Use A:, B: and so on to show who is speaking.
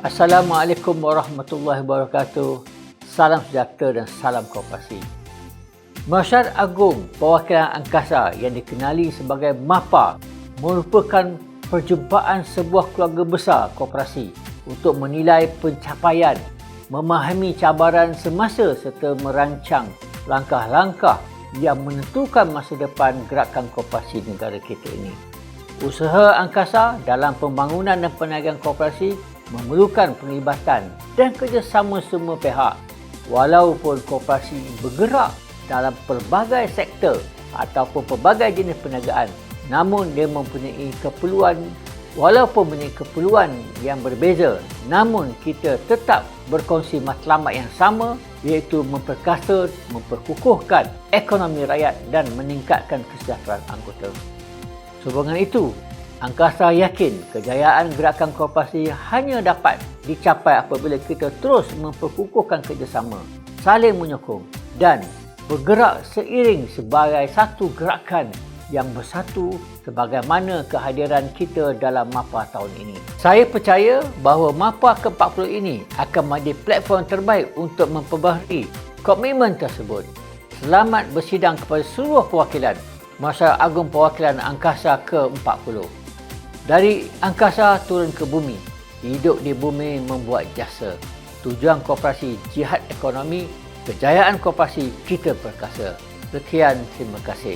A: Assalamualaikum warahmatullahi wabarakatuh. Salam sejahtera dan salam kooperasi. Masyarakat Agung Perwakilan Angkasa yang dikenali sebagai MAPA merupakan perjumpaan sebuah keluarga besar kooperasi untuk menilai pencapaian, memahami cabaran semasa serta merancang langkah-langkah yang menentukan masa depan gerakan kooperasi negara kita ini. Usaha angkasa dalam pembangunan dan perniagaan kooperasi memerlukan penglibatan dan kerjasama semua pihak. Walaupun kooperasi bergerak dalam pelbagai sektor ataupun pelbagai jenis perniagaan, namun dia mempunyai keperluan yang berbeza, namun kita tetap berkongsi matlamat yang sama, iaitu memperkasa, memperkukuhkan ekonomi rakyat dan meningkatkan kesejahteraan anggota. Sehubungan itu, Angkasa yakin kejayaan gerakan kooperasi hanya dapat dicapai apabila kita terus memperkukuhkan kerjasama, saling menyokong dan bergerak seiring sebagai satu gerakan yang bersatu sebagaimana kehadiran kita dalam MAPA tahun ini. Saya percaya bahawa MAPA ke-40 ini akan menjadi platform terbaik untuk memperbaharui komitmen tersebut. Selamat bersidang kepada seluruh perwakilan Masyarakat Agung Perwakilan Angkasa ke-40. Dari angkasa turun ke bumi, hidup di bumi membuat jasa. Tujuan kooperasi jihad ekonomi, kejayaan kooperasi kita perkasa. Sekian, terima kasih.